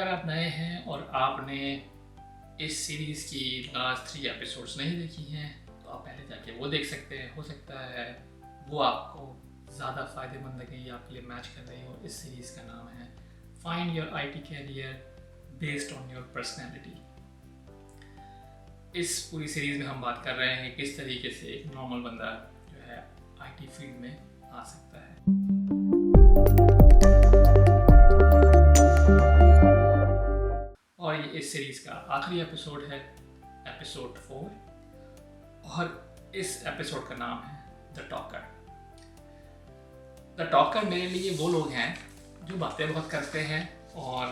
अगर आप नए हैं और आपने इस सीरीज़ की लास्ट 3 एपिसोड्स नहीं देखी हैं तो आप पहले जाके वो देख सकते हैं। हो सकता है वो आपको ज़्यादा फ़ायदेमंद लगे या आपके लिए मैच कर रही हो। इस सीरीज़ का नाम है find your IT career based on your personality. इस पूरी सीरीज़ में हम बात कर रहे हैं किस तरीके से एक नॉर्मल बंदा जो है आईटी फील्ड में आ सकता है। और ये इस सीरीज़ का आखिरी एपिसोड है, एपिसोड 4, और इस एपिसोड का नाम है द टॉकर। द टॉकर मेरे लिए वो लोग हैं जो बातें बहुत करते हैं और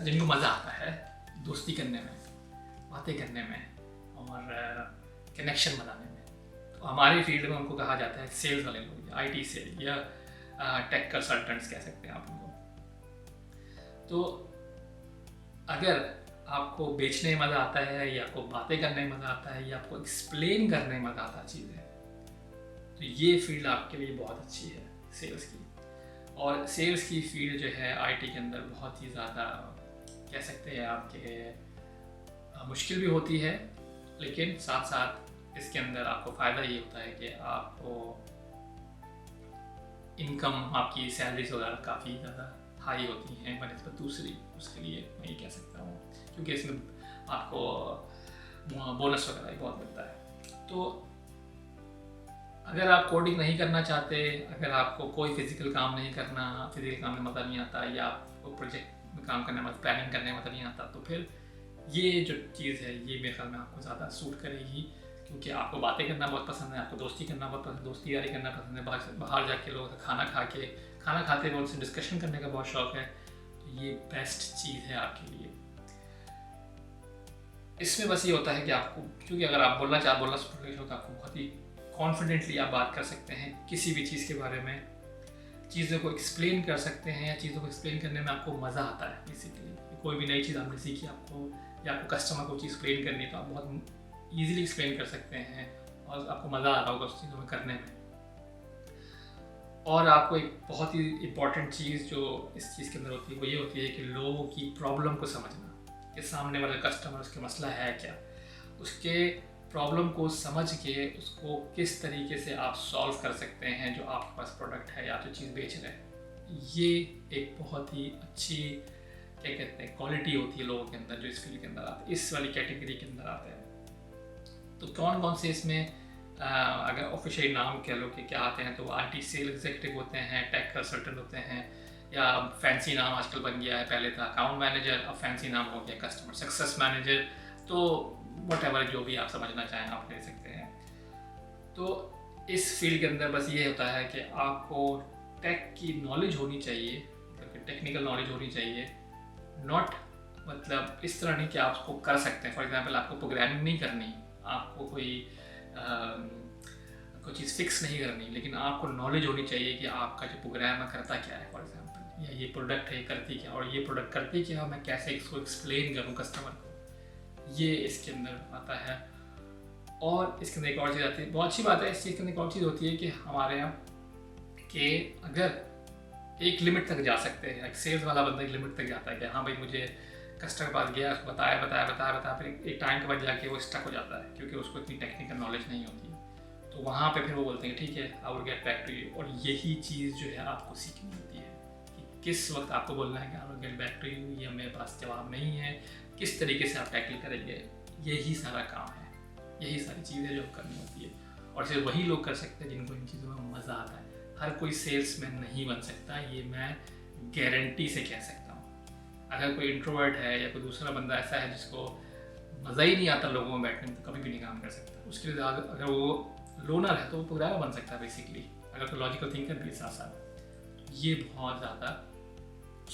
जिनको मज़ा आता है दोस्ती करने में, बातें करने में और कनेक्शन बनाने में। तो हमारे फील्ड में उनको कहा जाता है सेल्स वाले लोग, आईटी सेल या टेक कंसल्टेंट्स कह सकते हैं आप उनको। तो अगर आपको बेचने में मज़ा आता है या आपको बातें करने में मज़ा आता है या आपको एक्सप्लेन करने में मज़ा आता है चीज़ें, तो ये फील्ड आपके लिए बहुत अच्छी है सेल्स की। और सेल्स की फील्ड जो है आईटी के अंदर बहुत ही ज़्यादा कह सकते हैं आपके मुश्किल भी होती है, लेकिन साथ साथ इसके अंदर आपको फ़ायदा ये होता है कि आपको इनकम, आपकी सैलरीज वगैरह काफ़ी ज़्यादा हाई होती हैं बनस्बत दूसरी। उसके लिए मैं ये कह सकता हूँ क्योंकि इसमें आपको बोनस वगैरह बहुत मिलता है। तो अगर आप कोडिंग नहीं करना चाहते, अगर आपको कोई फिजिकल काम नहीं करना, फिजिकल काम में मज़ा नहीं आता या आपको प्रोजेक्ट में काम करने में, प्लानिंग करने में मज़ा नहीं आता, तो फिर ये जो चीज़ है ये मेरे ख्याल में आपको ज़्यादा सूट करेगी। क्योंकि आपको बातें करना बहुत पसंद है, आपको दोस्ती करना बहुत पसंद है, दोस्ती यारी करना पसंद है, बाहर जाके लोगों से खाना खाते हुए उनसे डिस्कशन करने का बहुत शौक़ है, तो ये बेस्ट चीज़ है आपके लिए। इसमें बस ये होता है कि आपको, क्योंकि अगर आप बोलना तो आपको बहुत ही कॉन्फिडेंटली आप बात कर सकते हैं किसी भी चीज़ के बारे में, चीज़ों को एक्सप्लेन कर सकते हैं या चीज़ों को एक्सप्लेन करने में आपको मज़ा आता है। बेसिकली कोई भी नई चीज़ आपने सीखी आपको या आपको कस्टमर को चीज़ एक्सप्लेन करनी, तो आप बहुत ईजिली एक्सप्लेन कर सकते हैं और आपको मज़ा आ रहा होगा उस चीज़ों में करने में। और आपको एक बहुत ही इम्पॉर्टेंट चीज़ जो इस चीज़ के अंदर होती है वो ये होती है कि लोगों की प्रॉब्लम को समझना, कि सामने वाले कस्टमर उसके मसला है क्या, उसके प्रॉब्लम को समझ के उसको किस तरीके से आप सॉल्व कर सकते हैं जो आपके पास प्रोडक्ट है या जो चीज़ बेच रहे हैं। ये एक बहुत ही अच्छी क्या कहते हैं क्वालिटी होती है लोगों के अंदर जो इस फील्ड के अंदर आते हैं, इस वाली कैटेगरी के अंदर आते हैं। तो कौन कौन से इसमें अगर ऑफिशियल नाम कह लो कि क्या आते हैं, तो आईटी सेल एग्जीक्यूटिव होते हैं, टेक कंसल्टेंट होते हैं, या फैंसी नाम आजकल बन गया है, पहले था अकाउंट मैनेजर, अब फैंसी नाम हो गया कस्टमर सक्सेस मैनेजर। तो व्हाटएवर जो भी आप समझना चाहें आप ले सकते हैं। तो इस फील्ड के अंदर बस ये होता है कि आपको टेक की नॉलेज होनी चाहिए, मतलब टेक्निकल नॉलेज होनी चाहिए, नॉट मतलब इस तरह नहीं कि आप उसको कर सकते हैं। फॉर एग्जांपल आपको प्रोग्रामिंग नहीं करनी, आपको कोई चीज़ फिक्स नहीं करनी, लेकिन आपको नॉलेज होनी चाहिए कि आपका जो प्रोग्राम है करता क्या है, फॉर एग्जांपल, या ये प्रोडक्ट है करती क्या, और ये प्रोडक्ट करती क्या, मैं कैसे इसको एक्सप्लेन करूँ कस्टमर को, ये इसके अंदर आता है। और इसके अंदर एक और चीज़ आती है, बहुत अच्छी बात है इस चीज़ के अंदर एक और चीज़ होती है कि हमारे यहाँ कि अगर एक लिमिट तक जा सकते हैं, एक सेल्स वाला बंदा एक लिमिट तक जाता है कि हाँ भाई मुझे कस्टमर के पास गया, उसको बताया, फिर एक टाइम के बाद जाके वो स्टक हो जाता है क्योंकि उसको इतनी टेक्निकल नॉलेज नहीं होती। तो वहाँ पे फिर वो बोलते हैं ठीक है I will get back to you. और यही चीज़ जो है आपको सीखनी होती है कि किस वक्त आपको बोलना है कि I will get back to you, या मेरे पास जवाब नहीं है, किस तरीके से आप टैकल करेंगे। यही सारा काम है, यही सारी चीज़ें जो करनी होती है। और सिर्फ वही लोग कर सकते हैं जिनको इन चीज़ों में मज़ा आता है। हर कोई सेल्समैन नहीं बन सकता, ये मैं गारंटी से कह सकता हूँ। अगर कोई इंट्रोवर्ट है या कोई दूसरा बंदा ऐसा है जिसको मज़ा ही नहीं आता लोगों में बैठने में, तो कभी भी नहीं काम कर सकता। उसके लिए अगर वो लोनर है तो वो प्रोग्रामर बन सकता है बेसिकली, अगर कोई लॉजिकल थिंकर भी साथ साथ। ये बहुत ज़्यादा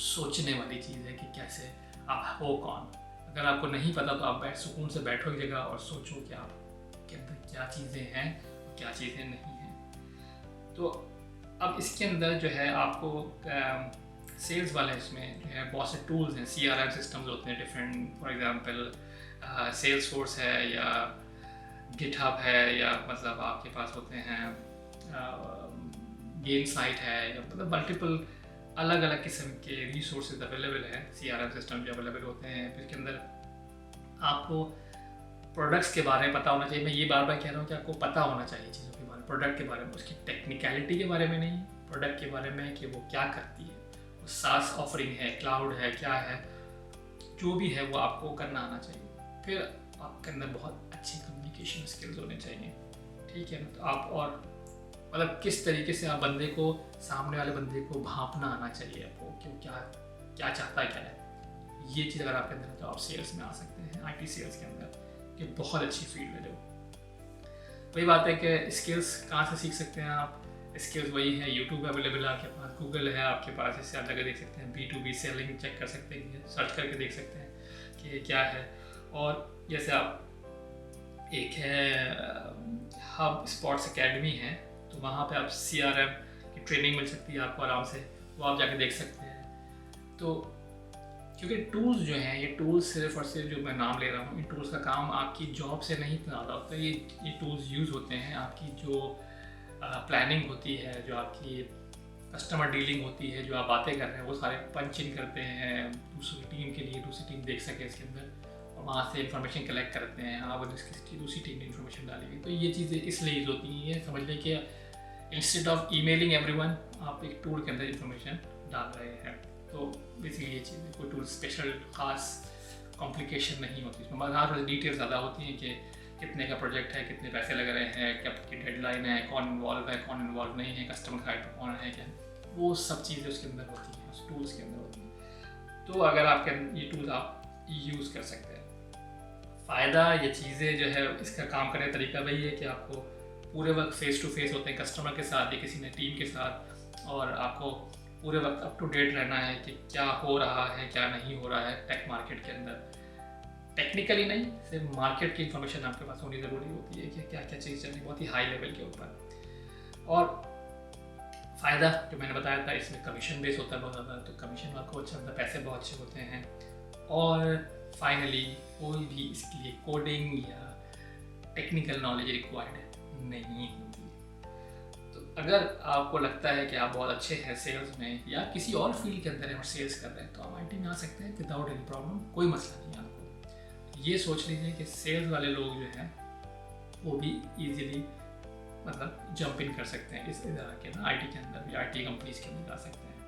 सोचने वाली चीज़ है कि कैसे आप हो कौन। अगर आपको नहीं पता तो आप सुकून से बैठो एक जगह और सोचो कि आपके अंदर क्या चीज़ें हैं और क्या चीज़ें नहीं हैं। तो अब इसके अंदर जो है आपको सेल्स वाले इसमें जो है बहुत से टूल्स हैं, CRM सिस्टम्स होते हैं different. For example Salesforce है या गिटहब है, या मतलब आपके पास होते हैं गेम साइट है, या मतलब मल्टीपल अलग अलग किस्म के रिसोर्सेज अवेलेबल हैं, CRM सिस्टम जो अवेलेबल होते हैं, जिसके अंदर आपको प्रोडक्ट्स के बारे में पता होना चाहिए। मैं ये बार बार कह रहा हूँ कि आपको पता होना चाहिए चीज़ों के बारे में, प्रोडक्ट के बारे में, उसकी टेक्निकलिटी के बारे में नहीं, प्रोडक्ट के बारे में कि वो क्या करती है, वो सास ऑफरिंग है, क्लाउड है, क्या है, जो भी है वो आपको करना आना चाहिए। फिर आपके अंदर बहुत अच्छी कम्युनिकेशन स्किल्स होने चाहिए, ठीक है। तो आप और मतलब किस तरीके से आप बंदे को, सामने वाले बंदे को भांपना आना चाहिए आपको कि वो क्या क्या चाहता है, क्या है। ये चीज़ अगर आपके अंदर है तो आप सेल्स में आ सकते हैं, IT सेल्स के अंदर, कि बहुत अच्छी फील्ड है। जो वही बात है कि स्किल्स कहाँ से सीख सकते हैं आप, स्किल्स वही है, यूट्यूब अवेलेबल है आपके पास, गूगल है आपके पास, इससे आप जगह देख सकते हैं, B2B सेलिंग चेक कर सकते हैं, सर्च करके देख सकते हैं कि क्या है। और जैसे आप एक है हब स्पॉट्स एकेडमी है, तो वहाँ पे आप CRM की ट्रेनिंग मिल सकती है आपको आराम से, वो आप जाके देख सकते हैं। तो क्योंकि टूल्स जो हैं, ये टूल्स सिर्फ और सिर्फ जो मैं नाम ले रहा हूँ, इन टूल्स का काम आपकी जॉब से नहीं ज़्यादा होता है। ये टूल्स यूज़ होते हैं आपकी जो प्लानिंग होती है, जो आपकी कस्टमर डीलिंग होती है, जो आप बातें कर रहे हैं वो सारे पंच इन करते हैं दूसरी टीम के लिए, दूसरी टीम देख सके इसके अंदर, और वहाँ से इन्फॉर्मेशन कलेक्ट करते हैं। हाँ, वो दूसरी टीम ने इन्फॉर्मेशन डाली हुई, तो ये चीज़ें इसलिए यूज़ होती हैं, समझ लें कि इंस्टेड ऑफ ईमेलिंग एवरीवन, आप एक टूल के अंदर इन्फॉर्मेशन डाल रहे हैं। तो बेसिकली ये चीज़, कोई टूल स्पेशल खास कॉम्प्लिकेशन नहीं होती इसमें, मगर हाँ थोड़ी डिटेल ज़्यादा होती हैं कि कितने का प्रोजेक्ट है, कितने पैसे लग रहे हैं, क्या की डेडलाइन है, कौन इन्वॉल्व नहीं है, कस्टमर साइड पर कौन है, क्या, वो सब चीज़ें उसके अंदर होती हैं, उस टूल्स के अंदर होती हैं। तो अगर आपके ये टूल्स आप यूज़ कर सकते हैं। फ़ायदा, ये चीज़ें जो है इसका काम करने का तरीका वही है कि आपको पूरे वक्त फेस टू फेस होते हैं कस्टमर के साथ या किसी ने टीम के साथ, और आपको पूरे वक्त अप टू डेट रहना है कि क्या हो रहा है, क्या नहीं हो रहा है टेक मार्केट के अंदर। टेक्निकली नहीं, सिर्फ मार्केट की इन्फॉर्मेशन आपके पास होनी ज़रूरी होती है कि क्या क्या चीज़ चल रही है, बहुत ही हाई लेवल के ऊपर। और फ़ायदा जो मैंने बताया था, इसमें कमीशन बेस होता है बहुत ज़्यादा, तो कमीशन आपको अच्छा होता है, पैसे बहुत अच्छे होते हैं। और फाइनली कोई भी इसके लिए कोडिंग या टेक्निकल नॉलेज रिक्वायर्ड नहीं होती। तो अगर आपको लगता है कि आप बहुत अच्छे हैं सेल्स में या किसी और फील्ड के अंदर हैं और सेल्स कर रहे हैं, तो आप IT में आ सकते हैं विदाउट एनी प्रॉब्लम, कोई मसला नहीं है आपको। ये सोच लीजिए कि सेल्स वाले लोग जो हैं वो भी ईजिली मतलब जंप इन कर सकते हैं इस इदारा के अंदर, IT के अंदर भी, IT कंपनीज के अंदर जा सकते हैं।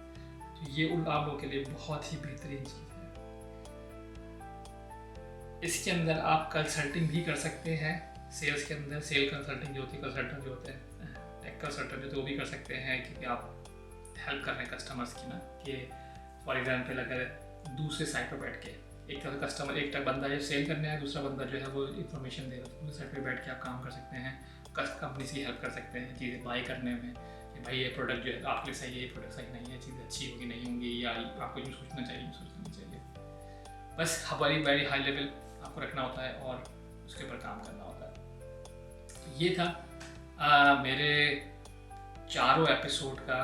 तो ये उन आप लोगों के लिए बहुत ही बेहतरीन चीज़ है। इसके अंदर आप कंसल्टिंग भी कर सकते हैं, सेल्स के अंदर सेल कंसल्टिंग जो होती है, कंसल्टेंट जो होते हैं, टेक कंसल्टेंट जो, तो वो भी कर सकते हैं, क्योंकि आप हेल्प कर रहे हैं कस्टमर्स की ना, कि फॉर एग्जांपल अगर दूसरे साइड पर बैठ के एक तरह कस्टमर, एक बंदा जो सेल करने है, दूसरा बंदा जो है वो इन्फॉर्मेशन दे रहा है, दूसरे साइड पर बैठ के आप काम कर सकते हैं, कंपनी से हेल्प कर सकते हैं चीज़ें बाई करने में, कि भाई ये प्रोडक्ट जो है आपके लिए सही है, ये प्रोडक्ट सही नहीं है, चीज़ें अच्छी होगी नहीं होंगी, या आपको यूँ सोचना चाहिए, यूँ सोचना नहीं चाहिए। बस हमारी वेरी हाई लेवल आपको रखना होता है और उसके ऊपर काम करना होता है। तो ये था मेरे चारों एपिसोड का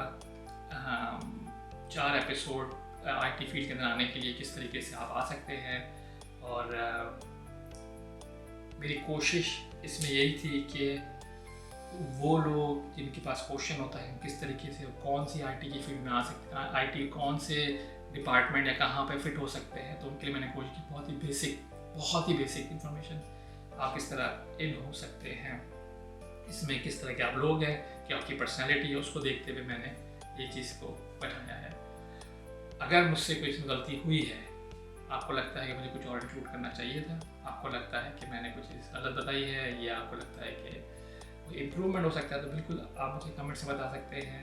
4 एपिसोड IT फील्ड के अंदर आने के लिए किस तरीके से आप आ सकते हैं। और मेरी कोशिश इसमें यही थी कि वो लोग जिनके पास क्वेश्चन होता है किस तरीके से कौन सी IT की फील्ड में आ सकते हैं, IT कौन से डिपार्टमेंट या कहाँ पे फिट हो सकते हैं, तो उनके लिए मैंने कोशिश की बहुत ही बेसिक इंफॉर्मेशन आप किस तरह इन हो सकते हैं, इसमें किस तरह के आप लोग हैं, कि आपकी पर्सनैलिटी है, उसको देखते हुए मैंने ये चीज़ को बताया है। अगर मुझसे कोई इसमें गलती हुई है, आपको लगता है कि मुझे कुछ और इंक्लूड करना चाहिए था, आपको लगता है कि मैंने कुछ चीज़ गलत बताई है, या आपको लगता है कि कोई इम्प्रूवमेंट हो सकता है, तो बिल्कुल आप मुझे कमेंट से बता सकते हैं।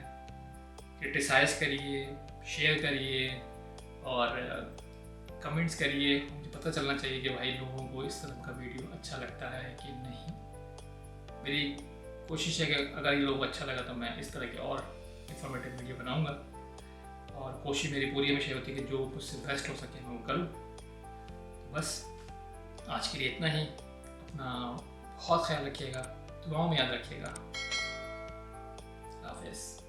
क्रिटिसाइज़ करिए, शेयर करिए और कमेंट्स करिए, मुझे पता चलना चाहिए कि भाई लोगों को इस तरह का वीडियो अच्छा लगता है कि नहीं। मेरी कोशिश है कि अगर ये लोगों को अच्छा लगा तो मैं इस तरह के और इंफॉर्मेटिव वीडियो बनाऊंगा, और कोशिश मेरी पूरी हमेशा होती है कि जो मुझसे बेस्ट हो सके मैं वो करूँ। बस आज के लिए इतना ही। अपना बहुत ख्याल रखिएगा, दुआओं में याद रखिएगा। हाफिज़।